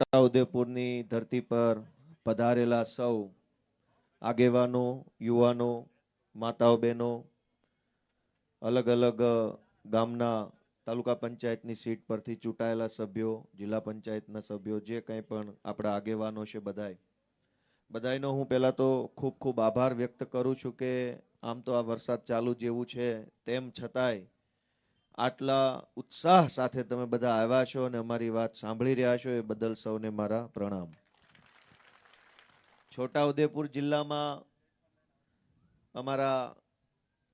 છોટાઉદેપુરની ધરતી પર પધારેલા સૌ આગેવાનો, યુવાનો, માતાઓ, બહેનો, અલગ અલગ ગામના તાલુકા પંચાયતની સીટ પરથી ચૂંટાયેલા સભ્યો, જિલ્લા પંચાયતના સભ્યો, જે કંઈ પણ આપણા આગેવાનો છે બધાયનો હું પહેલા તો ખૂબ ખૂબ આભાર વ્યક્ત કરું છું કે આમ તો આ વરસાદ ચાલુ જેવું છે તેમ છતાંય આટલા ઉત્સાહ સાથે તમે બધા આવ્યા છો અને અમારી વાત સાંભળી રહ્યા છો એ બદલ સૌને મારા પ્રણામ. છોટાઉદેપુર જિલ્લામાં અમારા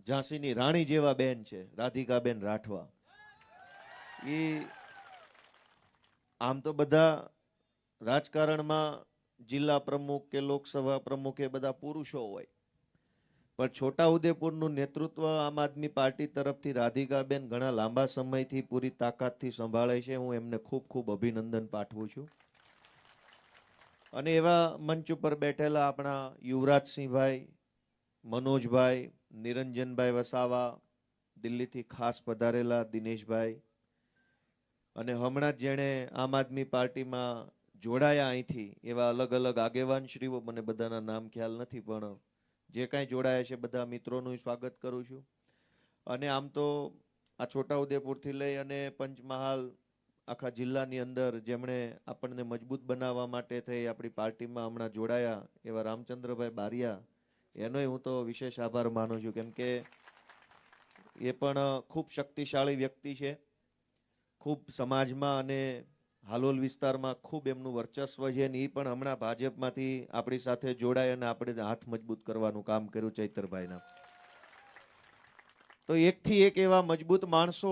ઝાંસીની રાણી જેવા બેન છે રાધિકાબેન રાઠવા. એ આમ તો બધા રાજકારણમાં જિલ્લા પ્રમુખ કે લોકસભા પ્રમુખ એ બધા પુરુષો હોય, પણ છોટાઉદેપુરનું નેતૃત્વ આમ આદમી પાર્ટી તરફથી રાધિકાબેન ઘણા લાંબા સમયથી પૂરી તાકાતથી સંભાળે છે. હું એમને ખૂબ ખૂબ અભિનંદન પાઠવું છું. અને એવા મંચ ઉપર બેઠેલા આપણા યુવરાજસિંહભાઈ, મનોજભાઈ, નિરંજનભાઈ વસાવા, દિલ્હીથી ખાસ પધારેલા દિનેશભાઈ, અને હમણાં જ જેણે આમ આદમી પાર્ટીમાં જોડાયા અહીંથી એવા અલગ અલગ આગેવાનશ્રીઓ, મને બધાના નામ ખ્યાલ નથી, પણ જે કાંઈ જોડાયા છે બધા મિત્રોનું સ્વાગત કરું છું. અને આમ તો આ છોટાઉદેપુરથી લઈ અને પંચમહાલ આખા જિલ્લાની અંદર જેમણે આપણને મજબૂત બનાવવા માટે થઈ આપણી પાર્ટીમાં હમણાં જોડાયા એવા રામચંદ્રભાઈ બારિયા, એનોય હું તો વિશેષ આભાર માનું છું, કેમ કે એ પણ ખૂબ શક્તિશાળી વ્યક્તિ છે. ખૂબ સમાજમાં અને હાલોલ વિસ્તારમાં ખૂબ એમનું વર્ચસ્વ છે, અને એ પણ હમણાં ભાજપમાંથી આપણી સાથે જોડાય અને આપણે હાથ મજબૂત કરવાનું કામ કર્યું ચૈતરભાઈના. તો એકથી એક એવા મજબૂત માણસો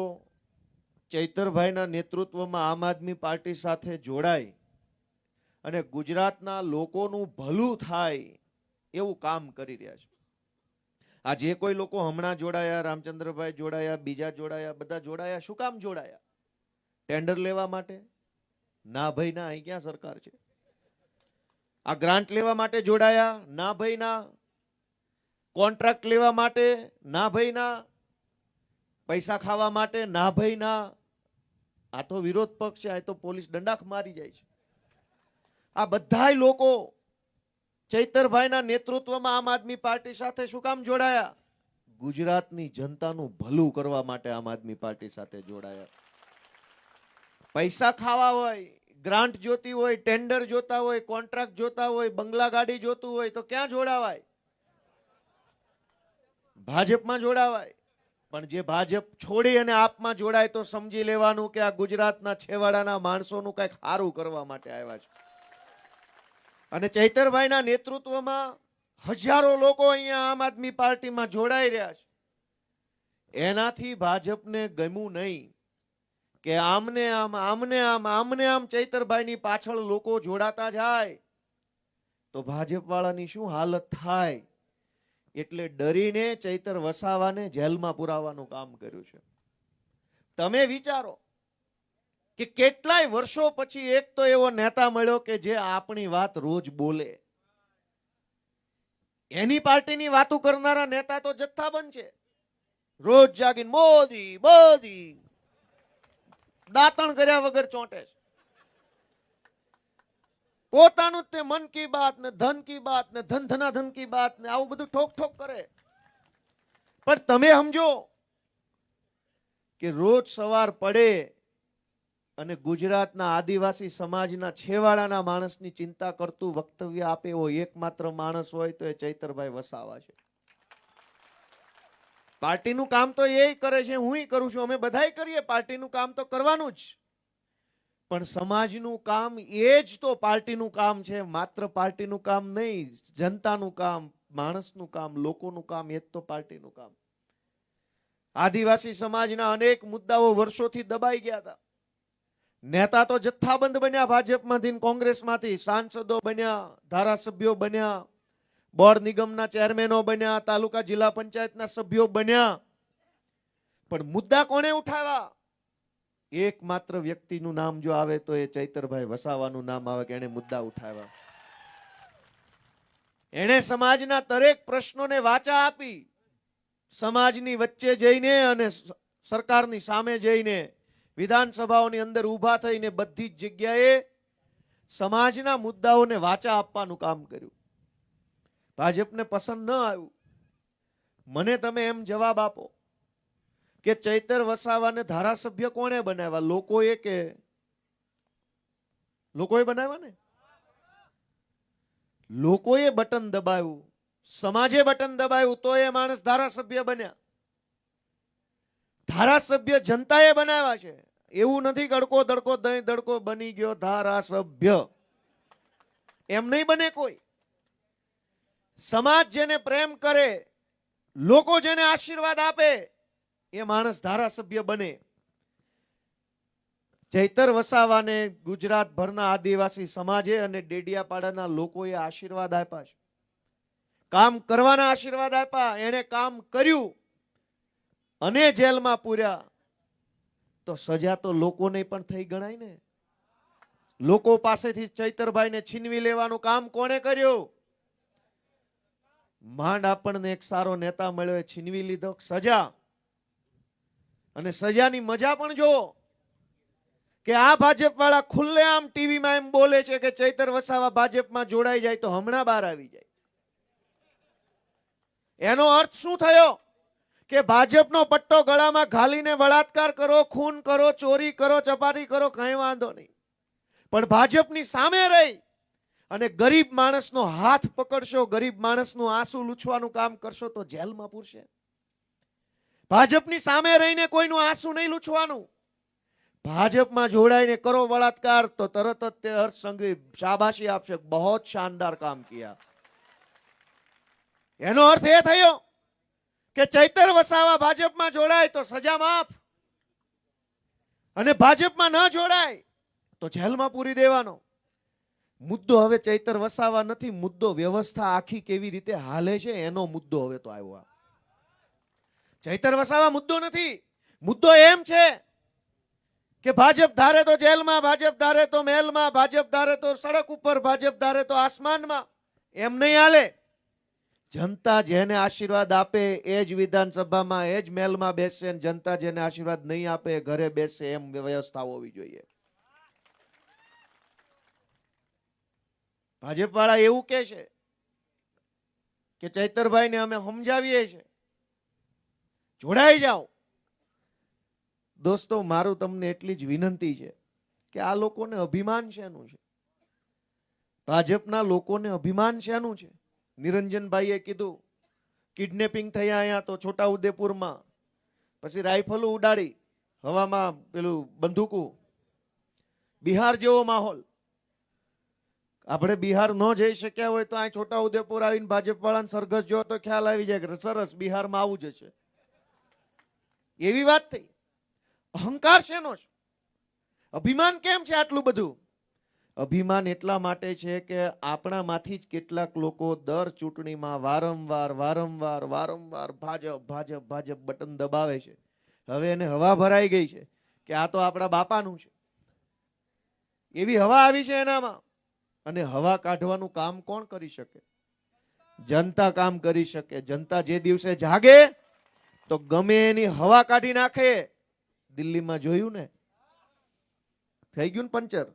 ચૈતરભાઈના નેતૃત્વમાં આમ આદમી પાર્ટી સાથે જોડાય અને ગુજરાતના લોકોનું ભલું થાય એવું કામ કરી રહ્યા છે. આ જે કોઈ લોકો હમણાં જોડાયા, રામચંદ્રભાઈ જોડાયા, બીજા જોડાયા, બધા જોડાયા, શું કામ જોડાયા? ટેન્ડર લેવા માટે? ના ભાઈ ના, અહીં ક્યાં સરકાર છે? આ ગ્રાન્ટ લેવા માટે જોડાયા? ના ભાઈ ના. કોન્ટ્રાક્ટ લેવા માટે? ના ભાઈ ના. પૈસા ખાવા માટે? ના ભાઈ ના. આ તો વિરોધ પક્ષ છે, આ તો પોલીસ દંડાક મારી જાય છે. આ બધાય લોકો ચૈતરભાઈના નેતૃત્વમાં આમ આદમી પાર્ટી સાથે શું કામ જોડાયા? ગુજરાતની જનતાનું ભલું કરવા માટે આમ આદમી પાર્ટી સાથે જોડાયા. પૈસા ખાવા હોય, ગ્રાન્ટ જોતી હોય, ટેન્ડર જોતા હોય, કોન્ટ્રાક્ટ જોતા હોય, બંગલા ગાડી જોતું હોય તો ક્યાં જોડાવાય? ભાજપમાં જોડાવાય. પણ જે ભાજપ છોડી અને આપમાં જોડાય તો સમજી લેવાનું કે આ ગુજરાતના છેવાડાના માણસોનું કંઈક સારું કરવા માટે આવ્યા છે. અને ચૈતરભાઈના નેતૃત્વમાં હજારો લોકો અહીંયા આમ આદમી પાર્ટીમાં જોડાઈ રહ્યા છે. એનાથી ભાજપને ગમ્યું નહીં કે આમને આમ ચૈતરભાઈની પાછળ લોકો જોડાતા જાય તો ભાજપ વાળાની શું હાલત થાય, એટલે ડરીને ચૈતર વસાવાને જેલમાં પુરાવાનું કામ કર્યું છે. તમે વિચારો કે કેટલાય વર્ષો પછી એક તો એવો નેતા મળ્યો કે જે આપણી વાત રોજ બોલે. એની પાર્ટીની વાતો કરનારા નેતા તો જથ્થાબંધ છે. રોજ જાગીને મોદી મોદી દાંતણ કર્યા વગર ચોંટે છે. પોતાનું તે મન કી બાત ને ધન કી બાત ને ધન ધનાધન કી બાત ને આવું બધું ઠોક ઠોક કરે. પણ તમે સમજો કે રોજ સવાર પડે અને ગુજરાતના આદિવાસી સમાજના છેવાડાના માણસની ચિંતા કરતું વક્તવ્ય આપે એવો એકમાત્ર માણસ હોય તો એ ચૈતરભાઈ વસાવા છે. પાર્ટીનું કામ તો એ કરે છે, હું કરું છું, અમે બધાય કરીએ. પાર્ટીનું કામ તો કરવાનું જ, પણ સમાજનું કામ એ જ તો પાર્ટીનું કામ છે. માત્ર પાર્ટીનું કામ નહીં, જનતાનું કામ, માણસનું કામ, લોકોનું કામ, એ જ તો પાર્ટીનું કામ. આદિવાસી સમાજના અનેક મુદ્દાઓ વર્ષોથી દબાઈ ગયા હતા. નેતા તો જથ્થાબંધ બન્યા, ભાજપમાંથી, કોંગ્રેસમાંથી, સાંસદો બન્યા, ધારાસભ્યો બન્યા, બોર્ડ નિગમના ચેરમેનો બન્યા, તાલુકા જિલ્લા પંચાયતના સભ્યો બન્યા, પણ મુદ્દા કોને ઉઠાવ્યા? એકમાત્ર વ્યક્તિનું નામ જો આવે તો એ ચૈતરભાઈ વસાવાનું નામ આવે કે એને મુદ્દા ઉઠાવ્યા. એને સમાજના દરેક પ્રશ્નોને વાચા આપી, સમાજની વચ્ચે જઈને અને સરકારની સામે જઈને વિધાનસભાઓની અંદર ઊભા થઈને બધી જ જગ્યાએ સમાજના મુદ્દાઓને વાચા આપવાનું કામ કર્યું. ભાજપને પસંદ ન આવ્યું. મને તમે એમ જવાબ આપો કે ચૈતર વસાવાને ધારાસભ્ય કોણે બનાવ્યા? લોકોએ કે લોકોએ બનાવ્યા ને? લોકોએ બટન દબાવ્યું, સમાજે બટન દબાવ્યું તો એ માણસ ધારાસભ્ય બન્યા. ધારાસભ્ય જનતાએ બનાવ્યા છે. એવું નથી ગડકો દડકો દહીં દડકો બની ગયો ધારાસભ્ય. એમ નહીં બને કોઈ. સમાજ જેને પ્રેમ કરે, લોકો જેને આશીર્વાદ આપે, એ માણસ ધારાસભ્ય બને. ચૈતર વસાવાને ગુજરાતભરના આદિવાસી સમાજે અને ડેડિયાપાડાના લોકોએ આશીર્વાદ આપ્યા છે. કામ કરવાના આશીર્વાદ આપ્યા. એણે કામ કર્યું અને જેલમાં પૂર્યા તો સજા તો લોકોને પણ થઈ ગણાય ને. લોકો પાસેથી ચૈતરભાઈને છીનવી લેવાનું કામ કોણે કર્યું? માંડ આપણને એક સારો નેતા મળ્યો, છીનવી લીધો સજા. અને સજાની મજા પણ જો કે આ ભાજપ વાળા ખુલ્લેઆમ ટીવીમાં એમ બોલે છે કે ચૈતર વસાવા ભાજપમાં જોડાઈ જાય તો હમણાં બહાર આવી જાય. એનો અર્થ શું થયો? કે ભાજપનો પટ્ટો ગળામાં ઘાલીને બળાત્કાર કરો, ખૂન કરો, ચોરી કરો, ચપાટી કરો, કઈ વાંધો નહીં, પણ ભાજપની સામે રહી અને ગરીબ માણસનો હાથ પકડશો, ગરીબ માણસનું આંસુ લૂછવાનું કામ કરશો તો જેલમાં પૂરશે. ભાજપની સામે રહીને કોઈનું આંસુ નહીં લૂછવાનું. ભાજપમાં જોડાઈને કરો બળાત્કાર તો તરત જ તે હર્ષ સંઘવી શાબાશી આપશે, બહુ શાનદાર કામ કિયા. એનો અર્થ એ થયો કે ચૈતર વસાવા ભાજપમાં જોડાય તો સજા માફ, અને ભાજપમાં ન જોડાય તો જેલમાં પૂરી દેવાનો. મુદ્દો હવે ચૈતર વસાવા નથી, મુદ્દો વ્યવસ્થા આખી કેવી રીતે હાલે છે એનો મુદ્દો હવે તો આવ્યો. ચૈતર વસાવા મુદ્દો નથી. મુદ્દો એમ છે કે ભાજપ ધારે તો જેલમાં, ભાજપ ધારે તો મહેલમાં, ભાજપ ધારે તો સડક ઉપર, ભાજપ ધારે તો આસમાનમાં. એમ નહીં હાલે. જનતા જેને આશીર્વાદ આપે એ જ વિધાનસભામાં, એ જ મહેલમાં બેસશે, જનતા જેને આશીર્વાદ નહીં આપે ઘરે બેસશે, એમ વ્યવસ્થા હોવી જોઈએ. ભાજપ વાળા એવું કે છે કે ચૈતરભાઈને અમે સમજાવીએ છીએ, જોડાઈ જાઓ. દોસ્તો, મારું તમને એટલી જ વિનંતી છે કે આ લોકોને અભિમાન શેનું છે? ભાજપના લોકોને અભિમાન શેનું છે? નિરંજનભાઈએ કીધું કિડનેપિંગ થયા અહીંયા તો છોટા ઉદેપુરમાં, પછી રાઇફલો ઉડાડી હવામાં, પેલું બંદૂકો. બિહાર જેવો માહોલ. આપણે બિહાર ન જઈ શક્યા હોય તો આ છોટા ઉદેપુર આવીને ભાજપ વાળાને સરઘસ જો તો ખ્યાલ આવી જાય કે સરસ બિહારમાં આવું જ છે. એવી વાત થઈ. અહંકાર શેનો છે? અભિમાન કેમ છે આટલું બધું? અભિમાન એટલા માટે છે કે આપણામાંથી જ કેટલાક લોકો દર ચૂંટણીમાં વારંવાર ભાજપ બટન દબાવે છે. હવે એને હવા ભરાઈ ગઈ છે કે આ તો આપણા બાપાનું છે. એવી હવા આવી છે એનામાં. અને હવા કાઢવાનું કામ કોણ કરી શકે? જનતા કામ કરી શકે. જનતા જે દિવસે જાગે તો ગમે એની હવા કાઢી નાખે. દિલ્હીમાં જોયું ને, થઈ ગયું ને પંચર.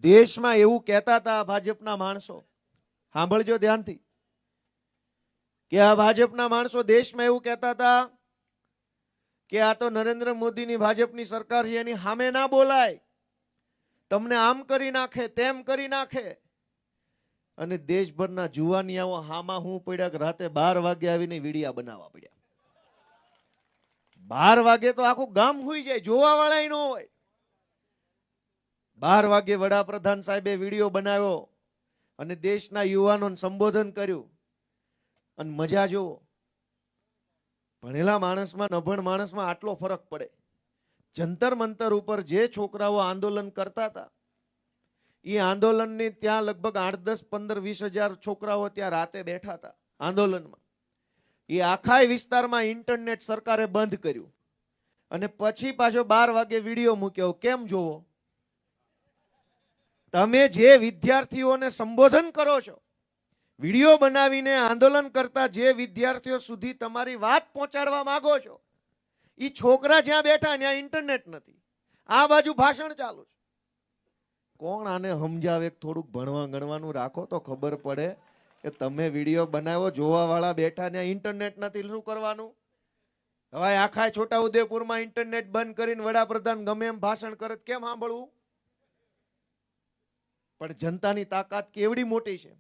દેશમાં એવું કહેતા હતા ભાજપના માણસો, સાંભળજો ધ્યાનથી, કે આ ભાજપના માણસો દેશમાં એવું કહેતા હતા કે આ તો નરેન્દ્ર મોદીની ભાજપની સરકાર છે, એની સામે ના બોલાય, તમને આમ કરી નાખે, તેમ કરી નાખે. અને દેશભરના જુવાનિયાઓ હામાં હું પડ્યા કે રાતે 12 વાગે આવીને વિડિયા બનાવવા પડ્યા. 12 વાગે તો આખું ગામ હુઈ જાય, જોવા વાળા ન હોય. 12 વાગે વડાપ્રધાન સાહેબે વિડીયો બનાવ્યો અને દેશના યુવાનોને સંબોધન કર્યું. અને મજા જુઓ, ભણેલા માણસમાં નભણ માણસમાં આટલો ફરક પડે. જંતર મંતર ઉપર જે છોકરાઓ આંદોલન કરતા હતા, એ આંદોલનની ત્યાં લગભગ 8, 10, 15, 20 હજાર છોકરાઓ ત્યાં રાતે બેઠા હતા આંદોલનમાં. એ આખા વિસ્તારમાં ઇન્ટરનેટ સરકારે બંધ કર્યું અને પછી પાછો 12 વાગે વિડીયો મૂક્યો. કેમ જોવો? તમે જે વિદ્યાર્થીઓને સંબોધન કરો છો, વિડીયો બનાવીને આંદોલન કરતા જે વિદ્યાર્થીઓ સુધી તમારી વાત પહોંચાડવા માંગો છો, એ છોકરા જ્યાં બેઠા ત્યાં ઇન્ટરનેટ નથી, આ બાજુ ભાષણ ચાલુ છે. કોણ આને સમજાવે? થોડુંક ભણવા ગણવાનું રાખો તો ખબર પડે કે તમે વિડીયો બનાવ્યો, જોવા વાળા બેઠા ને ઇન્ટરનેટ નથી, શું કરવાનું? હવે આખા છોટા ઉદેપુરમાં ઇન્ટરનેટ બંધ કરીને વડાપ્રધાન ગમે એમ ભાષણ કરે કેમ સાંભળવું? પણ જનતાની તાકાત કેવડી મોટી છે.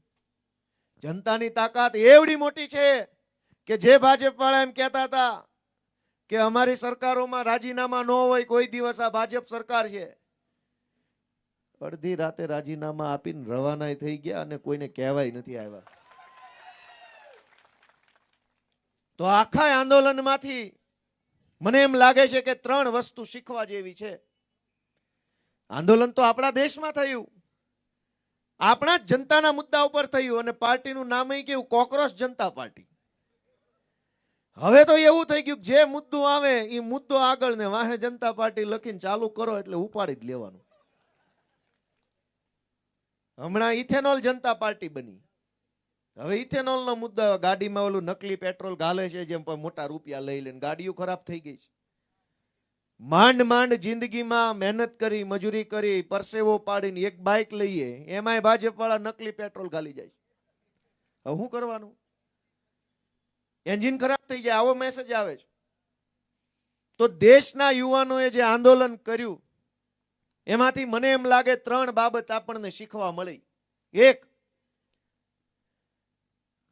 જનતાની તાકાત એવડી મોટી છે કે જે ભાજપ વાળા એમ કહેતા હતા કે અમારી સરકારોમાં રાજીનામા ન હોય, કોઈ દિવસ આ ભાજપ સરકાર છે, અડધી રાતે રાજીનામા આપીને રવાના થઈ ગયા અને કોઈને કહેવાય નથી આવ્યા. તો આખા આંદોલનમાંથી મને એમ લાગે છે કે 3 વસ્તુ શીખવા જેવી છે. આંદોલન તો આપણા દેશમાં થયું, આપણા જ જનતાના મુદ્દા ઉપર થયું, અને પાર્ટીનું નામ કેવું? કોકરોચ જનતા પાર્ટી. હવે તો એવું થઈ ગયું જે મુદ્દો આવે એ મુદ્દો આગળ ને વાહે જનતા પાર્ટી લખીને ચાલુ કરો એટલે ઉપાડી જ લેવાનું. હમણાં ઇથેનોલ જનતા પાર્ટી બની. હવે ઇથેનોલ નો મુદ્દો, ગાડીમાં ઓલું નકલી પેટ્રોલ ગાલે છે, જેમ મોટા રૂપિયા લઈ લઈને ગાડીઓ ખરાબ થઈ ગઈ છે. માંડ માંડ જિંદગીમાં મહેનત કરી, મજૂરી કરી, પરસેવો પાડીને એક બાઇક લઈએ, એમાંય ભાજપ વાળા નકલી પેટ્રોલ ગાલી જાય. હવે શું કરવાનું? એન્જિન ખરાબ થઈ જાય, આવો મેસેજ આવે છે. તો દેશના યુવાનોએ જે આંદોલન કર્યું એમાંથી મને એમ લાગે 3 બાબત આપણને શીખવા મળી. એક,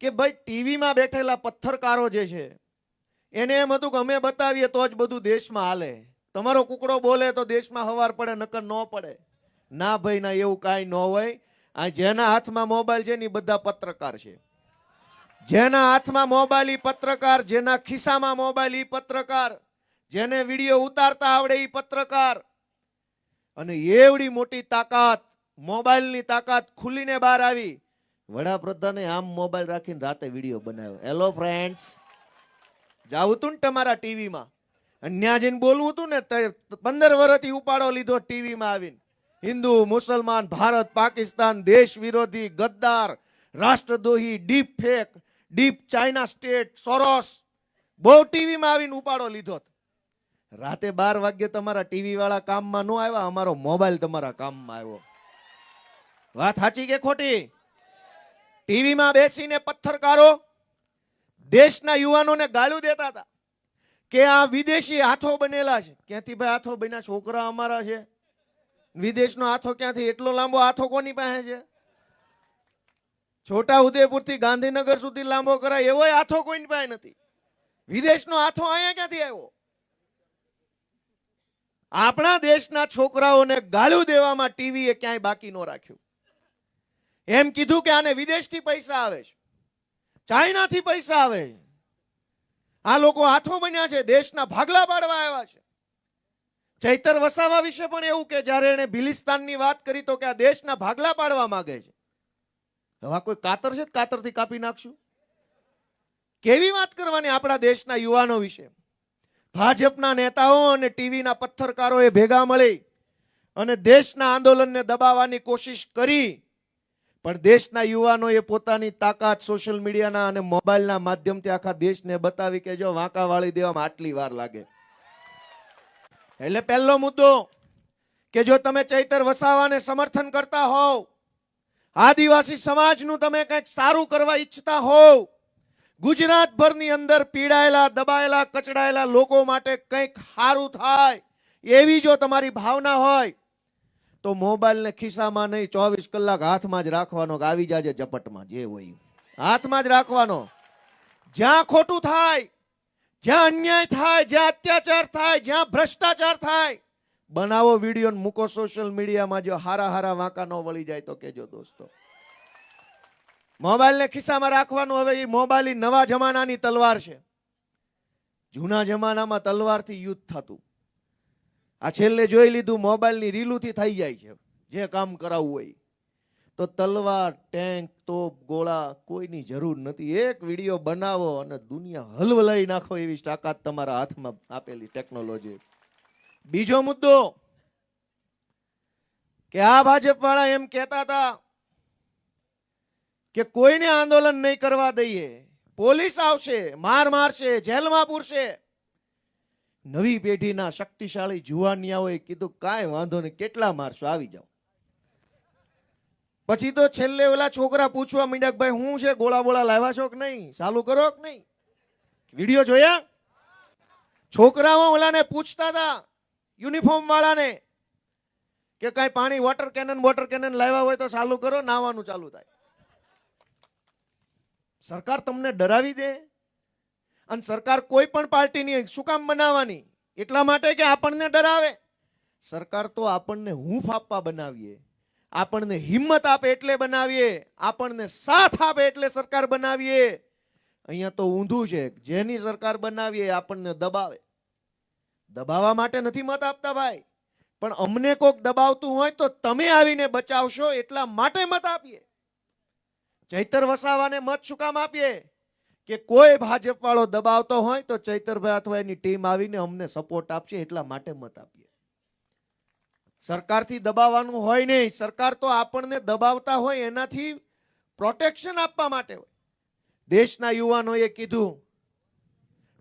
કે ભાઈ ટીવીમાં બેઠેલા પત્રકારો જે છે એને એમ હતું કે અમે બતાવીએ તો જ બધું દેશમાં હાલે, તમારો કુકડો બોલે તો દેશમાં હવાર પડે, નકર ન પડે. ના ભાઈ ના, એવું કાંઈ ન હોય. આ જેના હાથમાં મોબાઈલ છે ને એ બધા પત્રકાર છે. જેના હાથમાં મોબાઈલ ઈ પત્રકાર, જેના ખિસ્સામાં મોબાઈલ ઈ પત્રકાર, જેને વિડીયો ઉતારતા આવડે ઈ પત્રકાર. અને એવડી મોટી તાકાત, મોબાઈલની તાકાત ખુલીને બહાર આવી. વડાપ્રધાને આમ મોબાઈલ રાખીને રાતે વિડીયો બનાવ્યો. હેલો ફ્રેન્ડ્સ, જાવું તું ને તમારા ટીવીમાં, અન્યા જઈને બોલવું હતું ને, 15 વર્ષથી ઉપાડો લીધો ટીવીમાં આવીને. હિન્દુ, મુસલમાન, ભારત, પાકિસ્તાન, દેશ વિરોધી, ગદ્દાર, રાષ્ટ્રદ્રોહી, deep fake, deep China state, Soros, બહુ ટીવીમાં આવીને ઉપાડો લીધો. રાતે 12 વાગ્યે તમારા ટીવી વાળા કામમાં ન આવ્યા, અમારો મોબાઈલ તમારા કામમાં આવ્યો. વાત સાચી કે ખોટી? ટીવીમાં બેસીને પત્રકારો દેશના યુવાનોને ગાળું દેતા હતા કે આ વિદેશી હાથો બનેલા છે. ક્યાંથી ભાઈ હાથો બન્યા? છોકરા અમારા છે. વિદેશનો હાથો ક્યાંથી? એટલો લાંબો હાથો કોની પાસે છે? છોટા ઉદેપુર થી ગાંધીનગર સુધી લાંબો કરાય એવો હાથો કોઈની પાસે નથી. વિદેશનો હાથો અહીંયા ક્યાંથી આવ્યો? આપણા દેશના છોકરાઓને ગાળું દેવામાં ટીવી એ ક્યાંય બાકી ન રાખ્યું. એમ કીધું કે આને વિદેશથી પૈસા આવે છે, ચાઇનાથી પૈસા આવે છે, આ લોકો હાથો બન્યા છે, દેશના ભાગલા પાડવા આવ્યા છે. ચૈતર વસાવા વિશે પણ એવું કે જ્યારે એને ભિલિસ્તાનની વાત કરી તો કે આ દેશના ભાગલા પાડવા માંગે છે. હવે કોઈ કાતર છે? કાતરથી કાપી નાખશું. કેવી વાત કરવાની આપણા દેશના યુવાનો વિશે? ભાજપના નેતાઓ અને ટીવીના પત્રકારોએ ભેગા મળી અને દેશના આંદોલનને દબાવવાની કોશિશ કરી, પણ દેશના યુવાનોએ પોતાની તાકાત સોશિયલ મીડિયાના અને મોબાઈલના માધ્યમથી આખા દેશને બતાવી કે જો વાંકા વાળી દેવામાં આટલી વાર લાગે. એટલે પહેલો મુદ્દો કે જો તમે ચૈતર વસાવાને સમર્થન કરતા હોવ, આદિવાસી સમાજનું તમે કંઈક સારું કરવા ઈચ્છતા હોવ, ગુજરાતભરની અંદર પીડાયેલા, દબાયેલા, કચડાયેલા લોકો માટે કંઈક સારું થાય એવી જો તમારી ભાવના હોય તો મોબાઈલને ખિસ્સામાં નહીં, 24 કલાક હાથમાં જ રાખવાનો. આવી જાજે ઝપટમાં, જે હોય હાથમાં જ રાખવાનો. જ્યાં ખોટું થાય, જ્યાં અન્યાય થાય, જ્યાં અત્યાચાર થાય, જ્યાં ભ્રષ્ટાચાર થાય, બનાવો વિડીયો ને મૂકો સોશિયલ મીડિયામાં. જો હારા હારા વાંકા ન વળી જાય તો કેજો દોસ્તો. મોબાઈલને ખિસ્સામાં રાખવાનું. હવે એ મોબાઈલ નવા જમાનાની તલવાર છે. જૂના જમાનામાં તલવારથી યુદ્ધ થતું. આ છેલ્લે જોઈ લીધું મોબાઈલની રીલુથી થઈ જાય છે જે કામ કરાવવું હોય. તો તલવાર, ટેન્ક, તોપ, ગોળા કોઈની જરૂર નથી. એક વિડીયો બનાવો અને દુનિયા હલવલાઈ નાખો એવી તાકાત તમારા હાથમાં આપેલી ટેકનોલોજી. બીજો મુદ્દો કે આ ભાજપ વાળા એમ કહેતા હતા કે કોઈને આંદોલન નહીં કરવા દઈએ, પોલીસ આવશે, માર મારશે, જેલમાં પૂરશે. નવી પેઢીના શક્તિશાળી જુવાનિયાઓએ કીધું કાંઈ વાંધો નહીં, કેટલા મારશો, આવી જાઓ. પછી તો છેલ્લે ઓલા છોકરા પૂછવા માંડ્યા કે ભાઈ હું છે, ગોળા બોળા લાવ્યા છો કે નહીં, ચાલુ કરો કે નહીં? વિડીયો જોયા? છોકરાઓ ઓલાને પૂછતા હતા યુનિફોર્મ વાળાને કે કઈ પાણી વોટર કેનન લાવ્યા હોય તો ચાલુ કરો, નાવાનું ચાલુ થાય. સરકાર તમને ડરાવી દે. અને સરકાર કોઈ પણ પાર્ટીની શું કામ બનાવવાની? એટલા માટે કે આપણને ડરાવે. સરકાર તો આપણને હૂંફ આપવા બનાવીએ, આપણને હિંમત આપે એટલે બનાવીએ, આપણને સાથ આપે એટલે સરકાર બનાવીએ. અહીંયા તો ઊંધું છે, જેની સરકાર બનાવીએ આપણને દબાવે. દબાવવા માટે નથી મત આપતા ભાઈ, પણ અમને કોક દબાવતું હોય તો તમે આવીને બચાવશો એટલા માટે મત આપીએ. ચૈતર વસાવાને મત શું કામ આપીએ? કે કોઈ ભાજપ વાળો દબાવતો હોય તો ચૈતરભાઈ અથવા એની ટીમ આવીને અમને સપોર્ટ આપશે એટલા માટે મત આપીએ. સરકારથી દબાવવાનું હોય નહીં. સરકાર તો આપણને દબાવતા હોય એનાથી પ્રોટેક્શન આપવા માટે હોય. દેશના યુવાનોએ કીધું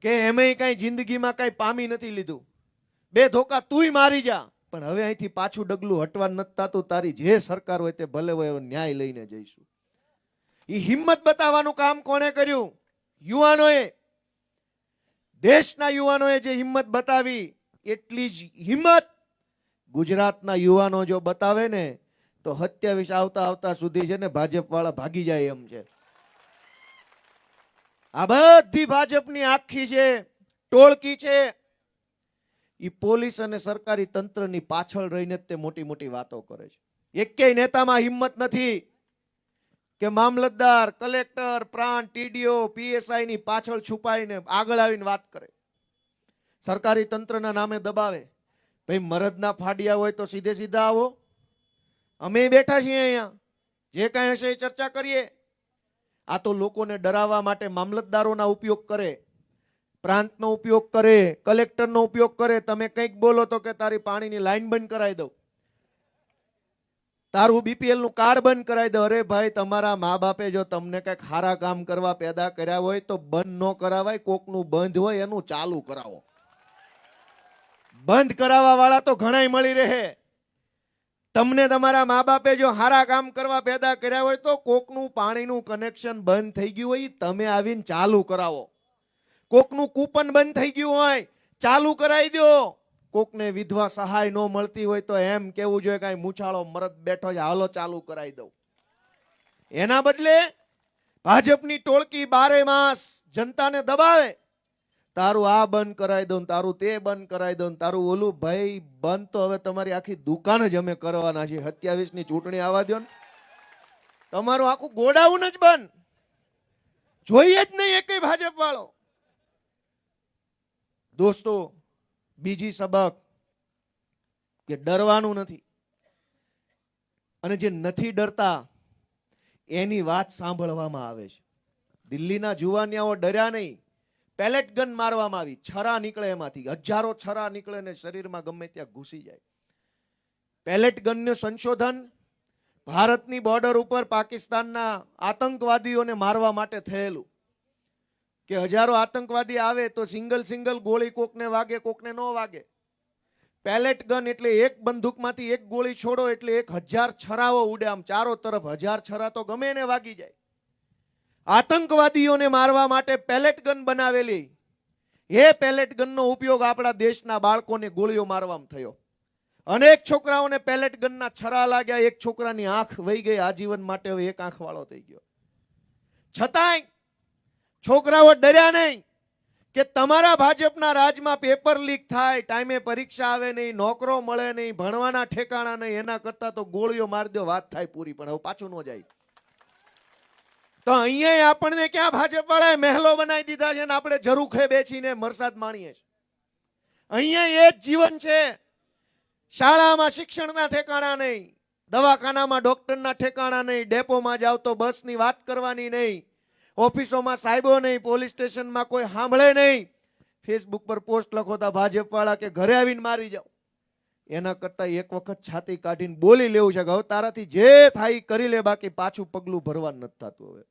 કે એમે કઈ જિંદગીમાં કઈ પામી નથી લીધું, 2 ધોકા તુંય મારી જા, પણ હવે અહીંથી પાછું ડગલું હટવા નથી થતું. તારી જે સરકાર હોય તે ભલે હોય, ન્યાય લઈને જઈશું. એ હિંમત બતાવવાનું કામ કોણે કર્યું? યુવાનોએ. દેશના યુવાનોએ જે હિંમત બતાવી એટલી જ હિંમત ગુજરાતના યુવાનો જો બતાવે ને તો 27 આવતા સુધી છે ને ભાજપ વાળા ભાગી જાય એમ છે. આ બધી ભાજપની આખી છે ટોળકી છે, એ પોલીસ અને સરકારી તંત્રની પાછળ રહીને તે મોટી મોટી વાતો કરે છે. એકેય નેતામાં હિંમત નથી કે મામલતદાર, કલેક્ટર, પ્રાંત, ટીડીઓ, પીએસઆઈ ની પાછળ છુપાઈને આગળ આવીને વાત કરે. સરકારી તંત્રના નામે દબાવે. ભાઈ મરદના ફાડિયા હોય તો સીધે સીધા આવો, અમે બેઠા છીએ અહીંયા, જે કાંઈ હશે એ ચર્ચા કરીએ. આ તો લોકોને ડરાવવા માટે મામલતદારોના ઉપયોગ કરે, પ્રાંતનો ઉપયોગ કરે, કલેક્ટરનો ઉપયોગ કરે. તમે કંઈક બોલો તો કે તારી પાણીની લાઈન બંધ કરાવી દઉં, તારું બીપીએલ નું કાર્ડ બંધ કરાવી દો. અરે ભાઈ, તમારા મા બાપે જો તમને કઈક સારા કામ કરવા પેદા કર્યા હોય તો બંધ ન કરાવાય. કોકનું બંધ હોય એનું ચાલુ કરાવો. બંધ કરાવવા વાળા તો ઘણાય મળી રહે. તમને તમારા મા બાપે જો સારા કામ કરવા પેદા કર્યા હોય તો કોકનું પાણીનું કનેક્શન બંધ થઈ ગયું હોય તમે આવીને ચાલુ કરાવો. કોકનું કૂપન બંધ થઈ ગયું હોય ચાલુ કરાવી દો. કોકને વિધવા સહાય ન મળતી હોય તો એમ કેવું જોઈએ કઈ મૂછાળો મરદ બેઠો છે, હાલો ચાલુ કરાવી દઉં. એના બદલે ભાજપની ટોળકી 12 માસ જનતાને દબાવે. તારું આ બંધ કરાવી દઉં, તારું તે બંધ કરાવી દઉં, તારું ઓલું. ભાઈ બંધ તો હવે તમારી આખી દુકાન જ અમે કરવાના છે. 27 ની ચૂંટણી આવવા દો ને, તમારું આખું ગોડાઉન જ બંધ. જોઈએ જ નહીં એકેય ભાજપ વાળો. દોસ્તો, બીજી સબક કે ડરવાનું નથી. અને જે નથી ડરતા એની વાત સાંભળવામાં આવે છે. દિલ્હીના જુવાનિયાઓ ડર્યા નહીં. પેલેટ ગન મારવામાં આવી, છરા નીકળે એમાંથી, હજારો છરા નીકળે ને શરીરમાં ગમે ત્યાં ઘૂસી જાય. પેલેટ ગનનું સંશોધન ભારતની બોર્ડર ઉપર પાકિસ્તાનના આતંકવાદીઓને મારવા માટે થયેલું. કે હજારો આતંકવાદી આવે તો સિંગલ ગોળી કોકને વાગે, કોકને ન વાગે. પેલેટ ગન એટલે એક બંદૂકમાંથી એક ગોળી છોડો એટલે 1000 છરાઓ ઉડે. આમ ચારો તરફ 1000 છરા તો ગમે એને વાગી જાય. આતંકવાદીઓને મારવા માટે પેલેટ ગન બનાવેલી. એ પેલેટ ગનનો ઉપયોગ આપણા દેશના બાળકોને ગોળીઓ મારવામાં થયો. અનેક છોકરાઓને પેલેટ ગનના છરા લાગ્યા. એક છોકરાની આંખ વહી ગઈ આજીવન માટે, હવે એક આંખ વાળો થઈ ગયો. છતાંય છોકરાઓ ડર્યા નહીં કે તમારા ભાજપના રાજમાં પેપર લીક થાય, ટાઈમે પરીક્ષા આવે નહીં, નોકરો મળે નહીં, ભણવાના ઠેકાણા નહીં. એના કરતા તો ગોળીઓ મારી દો, વાત થાય પૂરી. પણ હવે પાછું ન જાય. તો અહીંયા આપણને ક્યાં ભાજપ વાળાએ મહેલો બનાવી દીધા છે ને આપણે ઝરૂખે બેસીને વરસાદ માણીએ છીએ. અહીંયા એ જ જીવન છે. શાળામાં શિક્ષણના ઠેકાણા નહીં, દવાખાનામાં ડોક્ટરના ઠેકાણા નહીં, ડેપોમાં જાવ તો બસની વાત કરવાની નહીં, ઓફિસોમાં સાહેબો નહીં, પોલીસ સ્ટેશનમાં કોઈ સાંભળે નહીં. ફેસબુક પર પોસ્ટ લખો તો ભાજપ વાળા કે ઘરે આવીને મારી જાઓ. એના કરતા એક વખત છાતી કાઢીને બોલી લેવું છે કે હવે તારાથી જે થાય કરી લે, બાકી પાછું પગલું ભરવાનું નથી થતું. હવે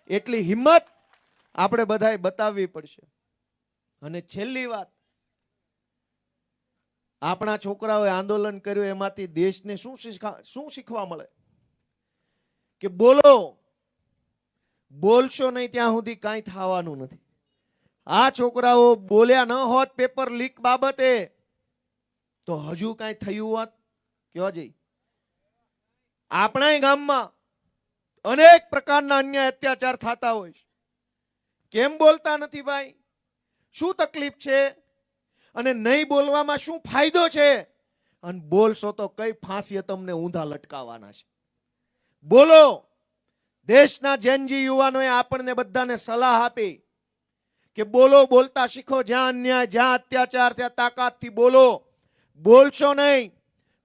એટલી હિંમત આપણે બધાએ બતાવવી પડશે. અને છેલ્લી વાત, આપણા છોકરાઓએ આંદોલન કર્યું એમાંથી દેશને શું શીખવા મળે? કે બોલો, બોલશો નહીં ત્યાં સુધી કાંઈ થવાનું નથી. આ છોકરાઓ બોલ્યા ન હોત પેપર લીક બાબતે તો હજુ કાંઈ થયું હોત? કયો જી, આપણા ગામમાં અનેક પ્રકારના અન્યાય અત્યાચાર થતા હોય છે. કેમ બોલતા નથી ભાઈ? શું તકલીફ છે? અને નહીં બોલવામાં શું ફાયદો છે? અને બોલશો તો કઈ ફાંસીએ તમને ઊંધા લટકાવવાના છે. બોલો. દેશના જેનજી યુવાનોએ આપણને બધાને સલાહ આપી કે બોલો, બોલતા શીખો. જ્યાં અન્યાય, જ્યાં અત્યાચાર, ત્યાં તાકાતથી બોલો. બોલશો નહીં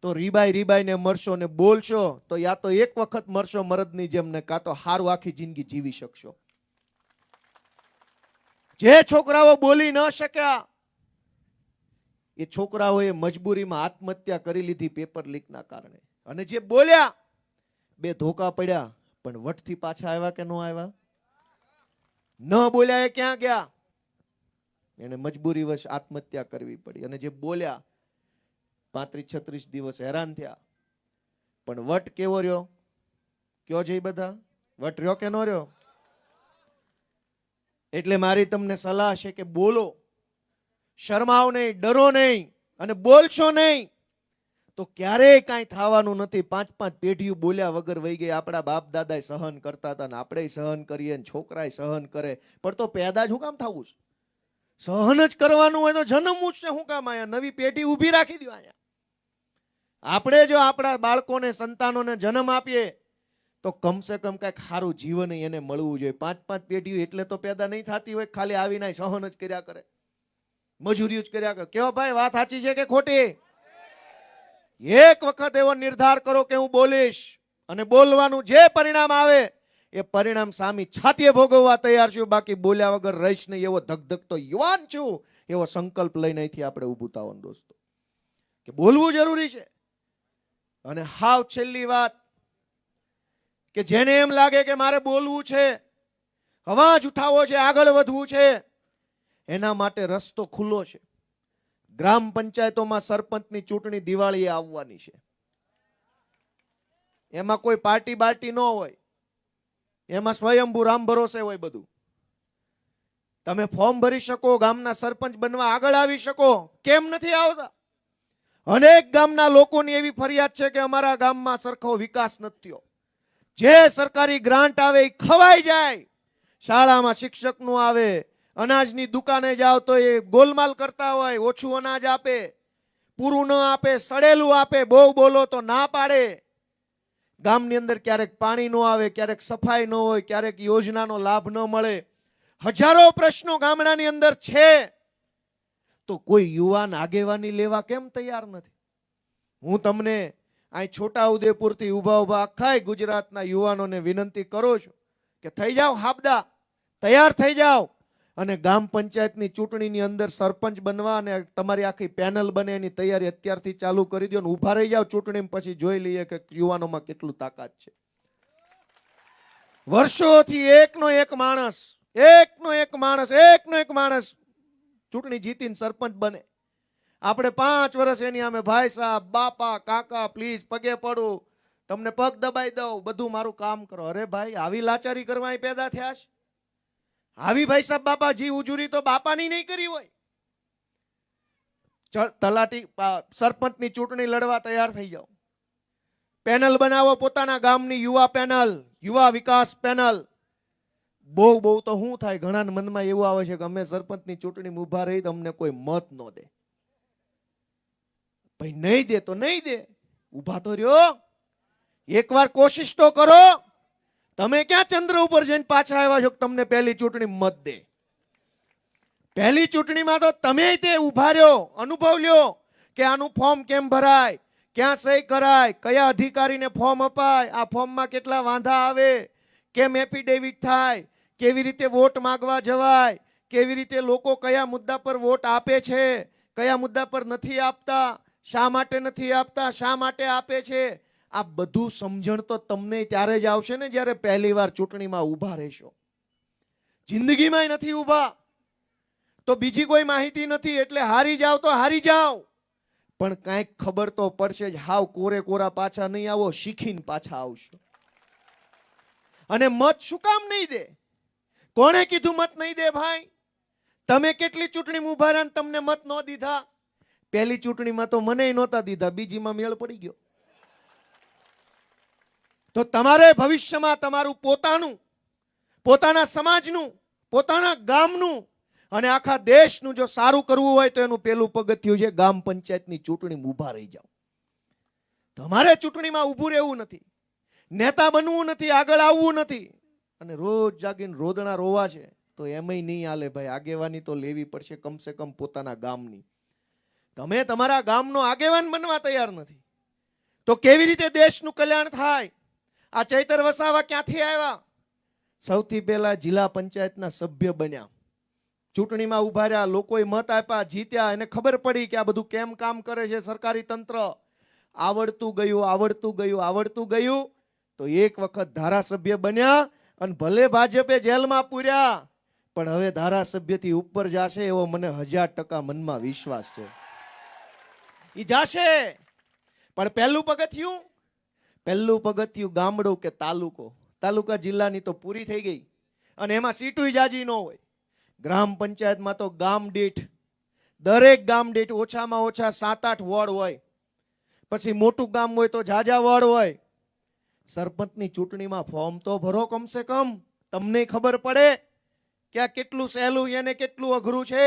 તો રીબાઈ રીબાઈને મરશો, ને બોલશો તો યા તો એક વખત મરશો મરદની જેમ, ને કાં તો હારું આખી જિંદગી જીવી શકશો. જે છોકરાઓ બોલી ન શક્યા એ છોકરાઓએ મજબૂરીમાં આત્મહત્યા કરી લીધી પેપર લીકના કારણે. અને જે બોલ્યા બે ધોકા પડ્યા, પણ વટથી પાછા આવ્યા કે ન આવ્યા? ન બોલ્યા એ ક્યાં ગયા? એને મજબૂરી વશ આત્મહત્યા કરવી પડી. અને જે બોલ્યા 35-36 દિવસ હેરાન થયા, પણ વટ કેવો રહ્યો? કયો છે બધા? વટ રહ્યો કે ન રહ્યો? એટલે મારી તમને સલાહ છે કે બોલો, શરમાવ નહીં, ડરો નહીં, અને બોલશો નહીં તો ક્યારેય કાંઈ થવાનું નથી. 5-5 પેઢીઓ બોલ્યા વગર વહી ગઈ. આપણા બાપ દાદા સહન કરતા હતા, ને આપણે સહન કરીએ, ને છોકરાએ સહન કરે. પણ તો પેદા જ શું કામ થવું છે? સહન જ કરવાનું હોય તો જન્મવું જ છે શું કામ? અહીંયા નવી પેઢી ઊભી રાખી દો. અહીંયા આપણે જો આપણા બાળકોને, સંતાનોને જન્મ આપીએ તો કમસે કમ કઈક સારું જીવન એને મળવું જોઈએ. 5-5 પેઢીઓ એટલે તો પેદા નહીં થતી હોય, ખાલી આવીને સહન જ કર્યા કરે, મજૂરી જ કર્યા કરે. કેવો ભાઈ, વાત સાચી છે કે ખોટી? એક વખત એવો નિર્ધાર કરો કે હું બોલીશ, અને બોલવાનું જે પરિણામ આવે એ પરિણામ સામી છાતીએ ભોગવવા તૈયાર છું. બાકી બોલ્યા વગર રહીશ નહીં. એવો ધગધગતો યુવાન છું, એવો સંકલ્પ લઈને અહીંથી આપણે ઊભું થવાનું દોસ્તો, કે બોલવું જરૂરી છે. અને હાવ છેલ્લી વાત, કે જેને એમ લાગે કે મારે બોલવું છે, અવાજ ઉઠાવવો છે, આગળ વધવું છે, એના માટે રસ્તો ખુલ્લો છે. ગ્રામ પંચાયતોમાં સરપંચની ચૂંટણી દિવાળીએ આવવાની છે. એમાં કોઈ પાર્ટી બાર્ટી ન હોય, એમાં સ્વયંભૂ રામ ભરોસે હોય બધું. તમે ફોર્મ ભરી શકો, ગામના સરપંચ બનવા આગળ આવી શકો. કેમ નથી આવતા? અનેક ગામના લોકોની એવી ફરિયાદ છે કે અમારા ગામમાં સરખો વિકાસ નથી થયો. જે સરકારી ગ્રાન્ટ આવે એ ખવાઈ જાય. શાળામાં શિક્ષક નું આવે, અનાજની દુકાને જાઓ તો એ ગોલમાલ કરતા હોય, ઓછું અનાજ આપે, પૂરું ન આપે, સડેલું આપે, બહુ બોલો તો ના પાડે. ગામની અંદર ક્યારેક પાણી ન આવે, ક્યારેક સફાઈ ન હોય, ક્યારેક યોજનાનો લાભ ન મળે. હજારો પ્રશ્નો ગામડાની અંદર છે, તો કોઈ યુવાન આગેવાની લેવા કેમ તૈયાર નથી? હું તમને અહીં છોટાઉદેપુર થી ઉભા ઉભા આખા ગુજરાતના યુવાનોને વિનંતી કરું છું કે થઈ જાઓ હાબદા, તૈયાર થઈ જાઓ, અને ગ્રામ પંચાયતની ચૂંટણીની અંદર સરપંચ બનવા અને તમારી આખી પેનલ બને એની તૈયારી અત્યારથી ચાલુ કરી દો, અને ઊભા રહી જાઓ ચૂંટણી. પછી જોઈ લઈએ કે યુવાનોમાં કેટલું તાકાત છે. વર્ષોથી એકનો એક માણસ ચૂંટણી જીતીને સરપંચ બને. આપણે 5 વર્ષ એની સામે ભાઈ સાહેબ, બાપા, કાકા, પ્લીઝ પગે પડું, તમને પગ દબાઈ દઉં, બધું મારું કામ કરો. અરે ભાઈ, આવી લાચારી કરવા પેદા થયા છે? આવી ભાઈ સાહેબ બાપા જી ઉજુરી તો બાપાની નહીં કરી હોય. તલાટી સરપંચની ચૂંટણી લડવા તૈયાર થઈ જાઓ. પેનલ બનાવો પોતાના ગામની, યુવા પેનલ, યુવા વિકાસ પેનલ. બહુ તો શું થાય, ઘણા મનમાં એવું આવે છે કે અમે સરપંચની ચૂંટણીમાં ઉભા રહી તો અમને કોઈ મત ન દે. ભાઈ નહીં દે તો નહીં દે, ઉભા તો રહ્યો. એકવાર કોશિશ તો કરો. તમે ક્યાં ચંદ્ર ઉપર જઈને પાછા આવ્યા છો તમને પહેલી ચૂંટણી મત દે? પહેલી ચૂંટણીમાં તો તમે તે ઉભા રહ્યો, અનુભવ લ્યો કે આનું ફોર્મ કેમ ભરાય, ક્યાં સહી કરાય, કયા અધિકારીને ફોર્મ અપાય, આ ફોર્મમાં કેટલા વાંધા આવે, કેમ એફિડેવિટ થાય, કેવી રીતે વોટ માંગવા જવાય, કેવી રીતે લોકો કયા મુદ્દા પર વોટ આપે છે, કયા મુદ્દા પર નથી આપતા, શા માટે નથી આપતા, શા માટે આપે છે. આ બધું સમજણ તો તમને ત્યારે જ આવશે ને જ્યારે પહેલી વાર ચૂંટણીમાં ઊભા રહેશો. જિંદગીમાં નથી ઊભા તો બીજી કોઈ માહિતી નથી, એટલે હારી જાવ તો હારી જાવ, પણ કાંઈક ખબર તો પડશે જ. હાવ કોરે કોરા પાછા નહીં આવો, શીખીને પાછા આવશો. અને મત શું કામ નહીં દે? કોણે કીધું મત નહીં દે ભાઈ? તમે કેટલી ચૂંટણીમાં ઉભા રહ્યા ને તમને મત ન દીધા? પહેલી ચૂંટણીમાં તો મને નહોતા દીધા, બીજીમાં મેળ પડી ગયો. તો તમારે ભવિષ્યમાં તમારું પોતાનું, પોતાના સમાજનું, પોતાના ગામનું અને આખા દેશનું જો સારું કરવું હોય તો એનું પહેલું પગથિયું છે ગામ પંચાયતની ચૂંટણીમાં ઊભા રહી જાઓ. તમારે ચૂંટણીમાં ઊભું રહેવું નથી, નેતા બનવું નથી, આગળ આવવું નથી, અને રોજ જાગીને રોદણા રોવા છે તો એમય નહીં હાલે ભાઈ. આગેવાની તો લેવી પડશે કમસે કમ પોતાના ગામની. તમે તમારા ગામનો આગેવાન બનવા તૈયાર નથી તો કેવી રીતે દેશનું કલ્યાણ થાય? આ ચૈતર વસાવા ક્યાંથી આવ્યા? સૌથી પહેલા જિલ્લા પંચાયતના સભ્ય બન્યા, ચૂંટણીમાં ઉભા રહ્યા, લોકોએ મત આપ્યા, જીત્યા, એને ખબર પડી કે આ બધું કેમ કામ કરે છે સરકારી તંત્ર. આવડતું ગયું તો એક વખત ધારાસભ્ય બન્યા અને ભલે ભાજપે જેલમાં પૂર્યા પણ હવે ધારાસભ્યથી ઉપર જશે એવો મને 1000% મનમાં વિશ્વાસ છે. ઈ જાશે. પણ પહેલું પગથિયું ગામડું કે તાલુકા જિલ્લાની તો પૂરી થઈ ગઈ અને એમાં સીટુય જાજી ન હોય. ગ્રામ પંચાયતમાં તો દરેક ગામ દીઠ ઓછામાં ઓછા 7-8 વોર્ડ હોય, પછી મોટું ગામ હોય તો જાજા વોર્ડ હોય. સરપંચની ચૂંટણીમાં ફોર્મ તો ભરો કમસે કમ, તમને ખબર પડે કે આ કેટલું સહેલું એને કેટલું અઘરું છે.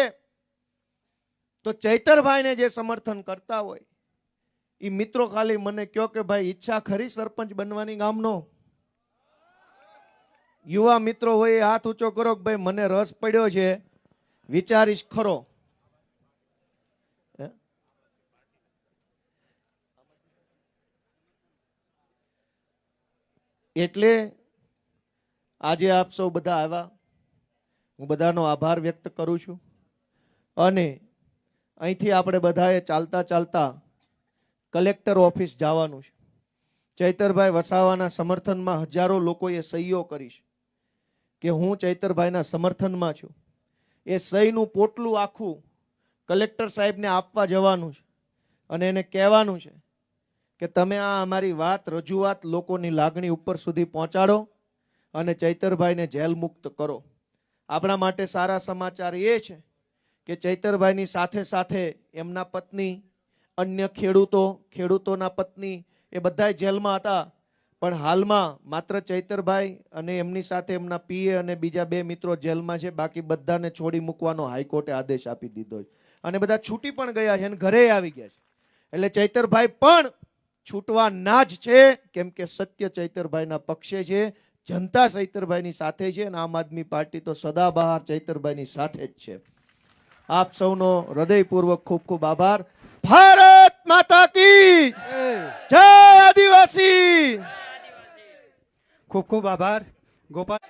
તો ચૈતરભાઈને જે સમર્થન કરતા હોય એ મિત્રો ખાલી મને કહો કે ભાઈ ઈચ્છા ખરી સરપંચ બનવાની ગામનો? યુવા મિત્રો હોય હાથ ઊંચો કરો કે ભાઈ મને રસ પડ્યો છે, વિચારીશ ખરો. એટલે આજે આપ સૌ બધા આવ્યા, હું બધાનો આભાર વ્યક્ત કરું છું. અને અહીંથી આપણે બધાએ ચાલતા કલેક્ટર ઓફિસ જવાનું છે. ચૈતરભાઈ વસાવાના સમર્થનમાં હજારો લોકોએ સહીઓ કરી છે કે હું ચૈતરભાઈના સમર્થનમાં છું. એ સહીનું પોટલું આખું કલેક્ટર સાહેબને આપવા જવાનું છે અને એને કહેવાનું છે કે તમે આ અમારી રજૂઆત લોકોની લાગણી ઉપર સુધી પહોંચાડો અને ચૈતરભાઈને જેલ મુક્ત કરો. આપણા માટે સારા સમાચાર એ છે કે ચૈતરભાઈની સાથે એમના પત્ની, અન્ય ખેડૂતોના પત્ની એ બધા જેલમાં હતા, પણ હાલમાં માત્ર ચૈતરભાઈ અને એમની સાથે એમના પીએ અને બીજા 2 મિત્રો જેલમાં છે. બાકી બધાને છોડી મૂકવાનો હાઈકોર્ટે આદેશ આપી દીધો છે અને બધા છૂટી પણ ગયા છે અને ઘરે આવી ગયા છે. એટલે ચૈતરભાઈ પણ છૂટવાના જ છે, કેમ કે સત્ય ચૈતરભાઈના પક્ષે છે, જનતા ચૈતરભાઈની સાથે છે અને આમ આદમી પાર્ટી તો સદાબહાર ચૈતરભાઈની સાથે જ છે. આપ સૌનો હૃદયપૂર્વક ખૂબ ખૂબ આભાર. ભારત માતા કી જય. આદિવાસી. ખૂબ ખૂબ આભાર ગોપાલ.